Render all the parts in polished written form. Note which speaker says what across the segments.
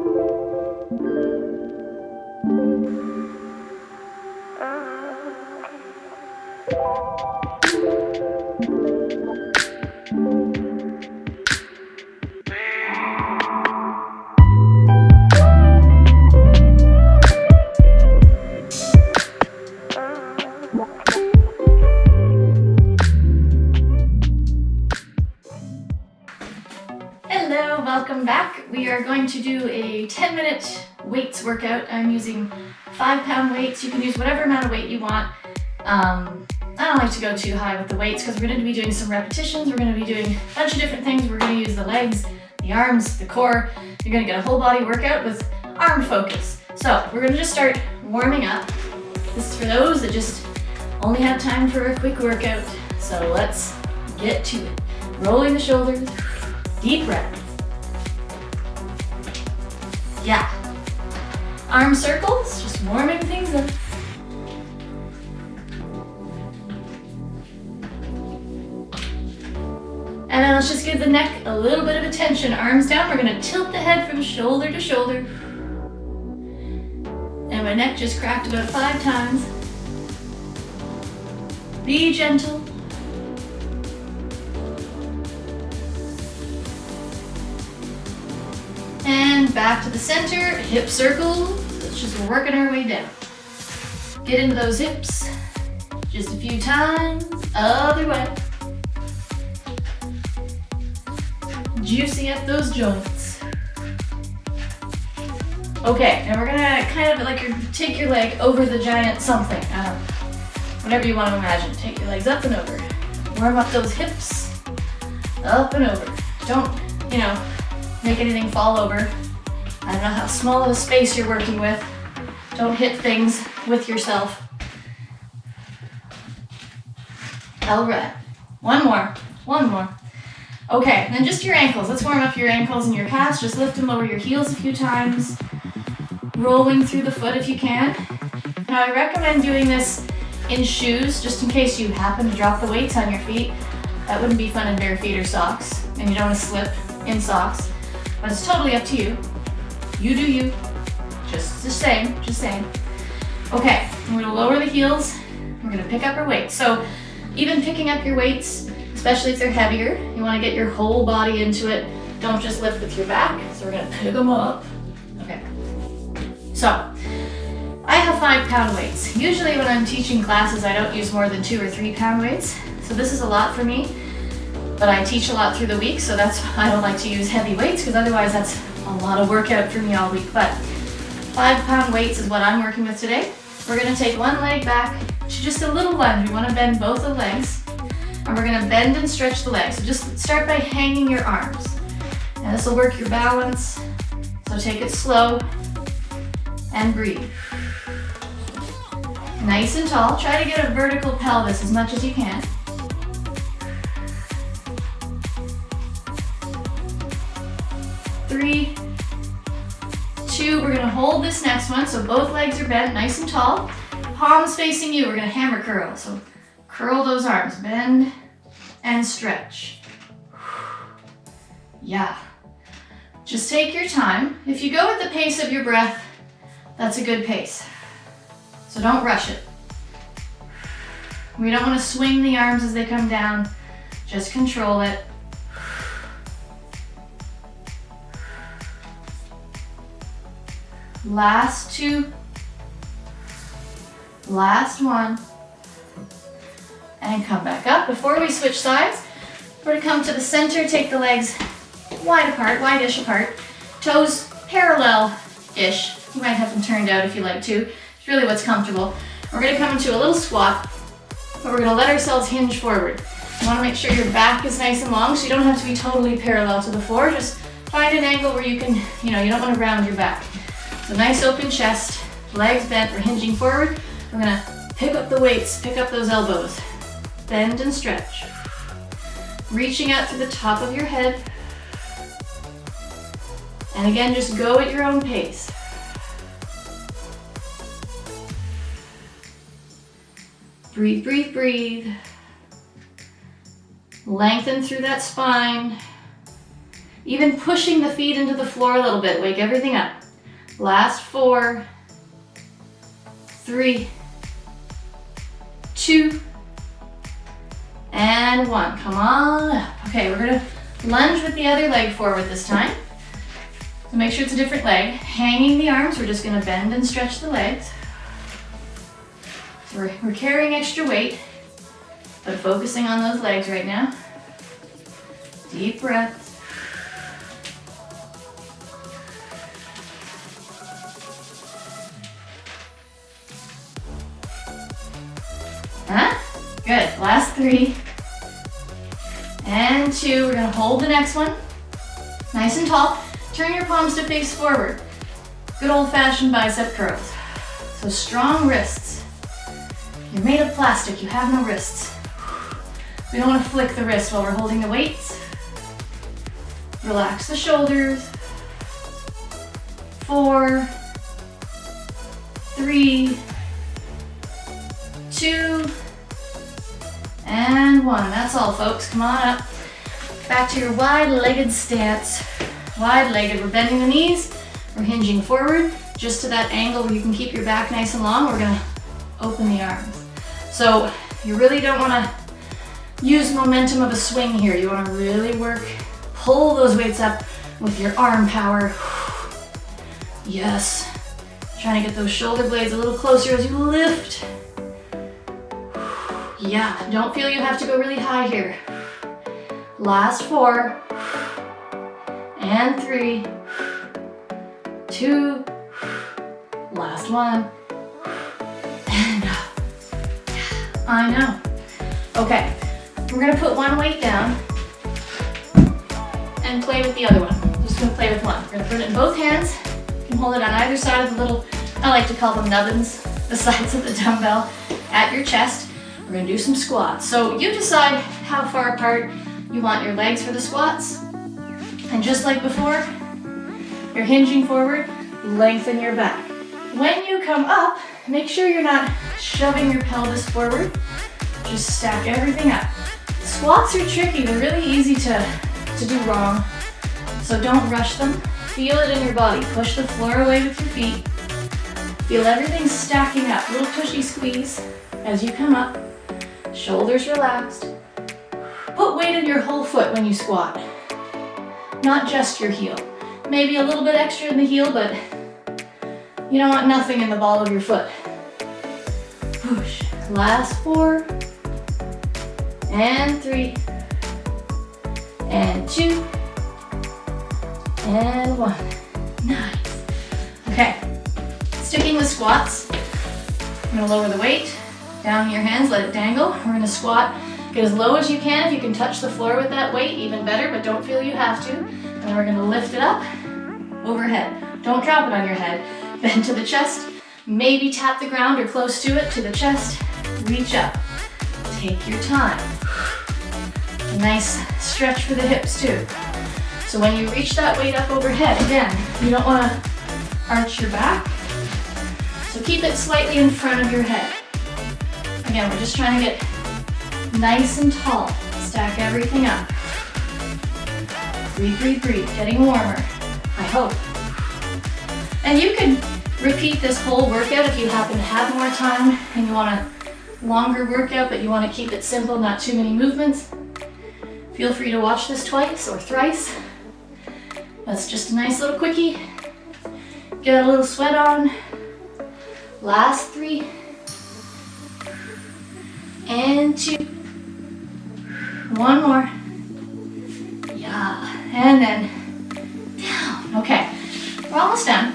Speaker 1: Hello, welcome back. We are going to do a 10-minute weights workout. I'm using 5-pound weights. You can use whatever amount of weight you want. I don't like to go too high with the weights because we're going to be doing some repetitions. We're going to be doing a bunch of different things. We're going to use the legs, the arms, the core. You're going to get a whole body workout with arm focus. So we're going to just start warming up. This is for those that just only have time for a quick workout. So let's get to it. Rolling the shoulders, deep breath. Yeah. Arm circles, just warming things up. And then let's just give the neck a little bit of attention. Arms down, we're gonna tilt the head from shoulder to shoulder. And my neck just cracked about 5 times. Be gentle. And back to the center, hip circle. Let's just working our way down. Get into those hips. Just a few times, other way. Juicing up those joints. Okay, now we're gonna kind of like take your leg over the giant something. I don't know. Whatever you want to imagine. Take your legs up and over. Warm up those hips. Up and over. Don't, make anything fall over. I don't know how small of a space you're working with. Don't hit things with yourself. All right. One more. Okay, then just your ankles. Let's warm up your ankles and your calves. Just lift and lower your heels a few times. Rolling through the foot if you can. Now I recommend doing this in shoes, just in case you happen to drop the weights on your feet. That wouldn't be fun in bare feet or socks, and you don't want to slip in socks. But it's totally up to you. You do you. Just saying. Okay, we're gonna lower the heels. We're gonna pick up our weights. So even picking up your weights, especially if they're heavier, you wanna get your whole body into it. Don't just lift with your back. So we're gonna pick them up. Okay. So I have 5-pound weights. Usually when I'm teaching classes, I don't use more than 2 or 3-pound weights. So this is a lot for me. But I teach a lot through the week, so that's why I don't like to use heavy weights, because otherwise that's a lot of workout for me all week. But 5-pound weights is what I'm working with today. We're gonna take one leg back to just a little lunge. We wanna bend both the legs, and we're gonna bend and stretch the legs. So just start by hanging your arms. And this will work your balance, so take it slow and breathe. Nice and tall. Try to get a vertical pelvis as much as you can. 3, 2, we're gonna hold this next one, so both legs are bent, nice and tall. Palms facing you, we're gonna hammer curl. So curl those arms, bend and stretch. Yeah. Just take your time. If you go at the pace of your breath, that's a good pace. So don't rush it. We don't wanna swing the arms as they come down, just control it. Last 2, last 1, and come back up. Before we switch sides, we're gonna come to the center, take the legs wide-ish apart, toes parallel-ish. You might have them turned out if you like to. It's really what's comfortable. We're gonna come into a little squat, but we're gonna let ourselves hinge forward. You wanna make sure your back is nice and long, so you don't have to be totally parallel to the floor. Just find an angle where you can, you don't wanna round your back. So nice open chest, legs bent, we're hinging forward. We're gonna pick up the weights, pick up those elbows. Bend and stretch. Reaching out to the top of your head. And again, just go at your own pace. Breathe, breathe, breathe. Lengthen through that spine. Even pushing the feet into the floor a little bit. Wake everything up. Last 4, 3, 2, and 1. Come on up. Okay, we're gonna lunge with the other leg forward this time. So make sure it's a different leg. Hanging the arms, we're just gonna bend and stretch the legs. So we're carrying extra weight, but focusing on those legs right now. Deep breaths. Huh? Good. Last 3. And 2. We're gonna hold the next one. Nice and tall. Turn your palms to face forward. Good old-fashioned bicep curls. So strong wrists. You're made of plastic, you have no wrists. We don't want to flick the wrist while we're holding the weights. Relax the shoulders. 4, 3, 2, and 1. That's all, folks. Come on up. Back to your wide-legged stance. Wide-legged. We're bending the knees. We're hinging forward, just to that angle where you can keep your back nice and long. We're gonna open the arms. So you really don't wanna use momentum of a swing here. You wanna really work, pull those weights up with your arm power. Yes. Trying to get those shoulder blades a little closer as you lift. Yeah, don't feel you have to go really high here. Last 4, and 3, 2, last 1, and up. I know. Okay, we're gonna put one weight down and play with the other one. Just gonna play with one. We're gonna put it in both hands. You can hold it on either side of the little, I like to call them nubbins, the sides of the dumbbell at your chest. We're gonna do some squats. So you decide how far apart you want your legs for the squats. And just like before, you're hinging forward, lengthen your back. When you come up, make sure you're not shoving your pelvis forward. Just stack everything up. Squats are tricky, they're really easy to do wrong. So don't rush them. Feel it in your body. Push the floor away with your feet. Feel everything stacking up. Little tushy squeeze as you come up. Shoulders relaxed. Put weight in your whole foot when you squat. Not just your heel. Maybe a little bit extra in the heel, but you don't want nothing in the ball of your foot. Push. Last 4, and 3, and 2, and 1. Nice. Okay, sticking with squats. I'm gonna lower the weight, down in your hands, let it dangle. We're gonna squat, get as low as you can. If you can touch the floor with that weight, even better, but don't feel you have to. And then we're gonna lift it up, overhead. Don't drop it on your head. Bend to the chest, maybe tap the ground or close to it, to the chest, reach up. Take your time. A nice stretch for the hips too. So when you reach that weight up overhead, again, you don't want to arch your back. So keep it slightly in front of your head. Again, we're just trying to get nice and tall. Stack everything up. Breathe, breathe, breathe. Getting warmer, I hope. And you can repeat this whole workout if you happen to have more time and you want a longer workout, but you want to keep it simple, not too many movements. Feel free to watch this twice or thrice. That's just a nice little quickie. Get a little sweat on. Last 3, and 2. One more. Yeah, and then down. Okay, we're almost done.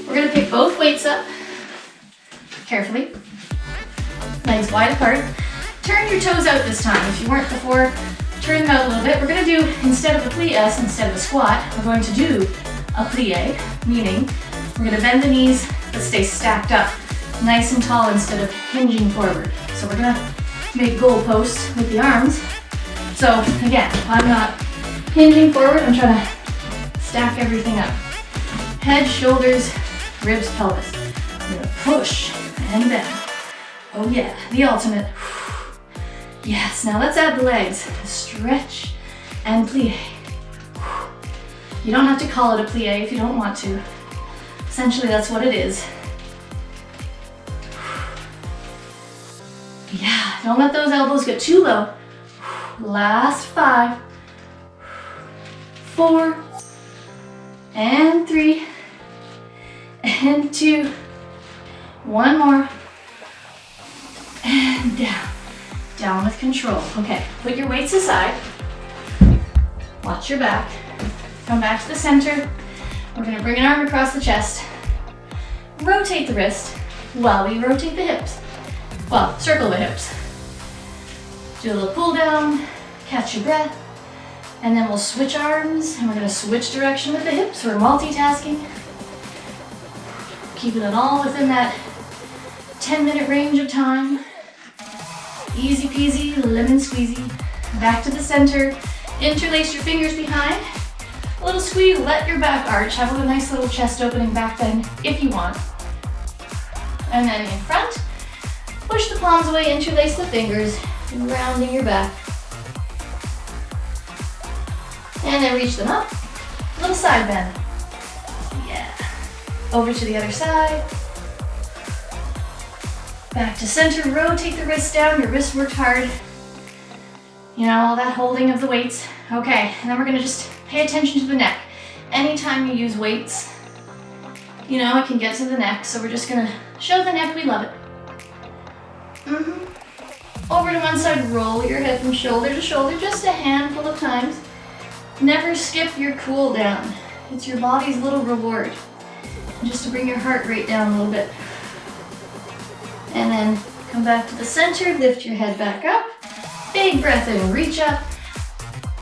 Speaker 1: We're gonna pick both weights up carefully. Legs wide apart. Turn your toes out this time. If you weren't before, turn them out a little bit. We're gonna do, instead of a plie, instead of a squat, we're going to do a plie, meaning we're gonna bend the knees, but stay stacked up, nice and tall instead of hinging forward. So we're gonna make goalposts with the arms. So again, I'm not hinging forward, I'm trying to stack everything up. Head, shoulders, ribs, pelvis. We're gonna push and bend. Oh yeah, the ultimate. Yes, now let's add the legs. Stretch and plie. You don't have to call it a plie if you don't want to. Essentially, that's what it is. Yeah, don't let those elbows get too low. Last 5, 4, and 3, and 2, one more, and down. Down with control. Okay, put your weights aside. Watch your back. Come back to the center. We're gonna bring an arm across the chest. Rotate the wrist while we rotate the hips. Well, circle the hips. Do a little pull down, catch your breath, and then we'll switch arms and we're gonna switch direction with the hips. We're multitasking. Keeping it all within that 10-minute range of time. Easy peasy, lemon squeezy. Back to the center. Interlace your fingers behind. A little squeeze, let your back arch. Have a nice little chest opening back bend if you want. And then in front, push the palms away, interlace the fingers, rounding your back. And then reach them up. Little side bend. Yeah. Over to the other side. Back to center, rotate the wrists down. Your wrist worked hard. You know, all that holding of the weights. Okay, and then we're gonna just pay attention to the neck. Anytime you use weights, you know, it can get to the neck, so we're just gonna show the neck we love it. Over to one side, roll your head from shoulder to shoulder, just a handful of times. Never skip your cool down. It's your body's little reward. Just to bring your heart rate down a little bit. And then come back to the center, lift your head back up. Big breath in, reach up,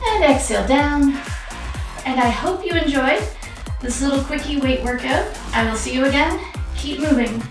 Speaker 1: and exhale down. And I hope you enjoyed this little quickie weight workout. I will see you again. Keep moving.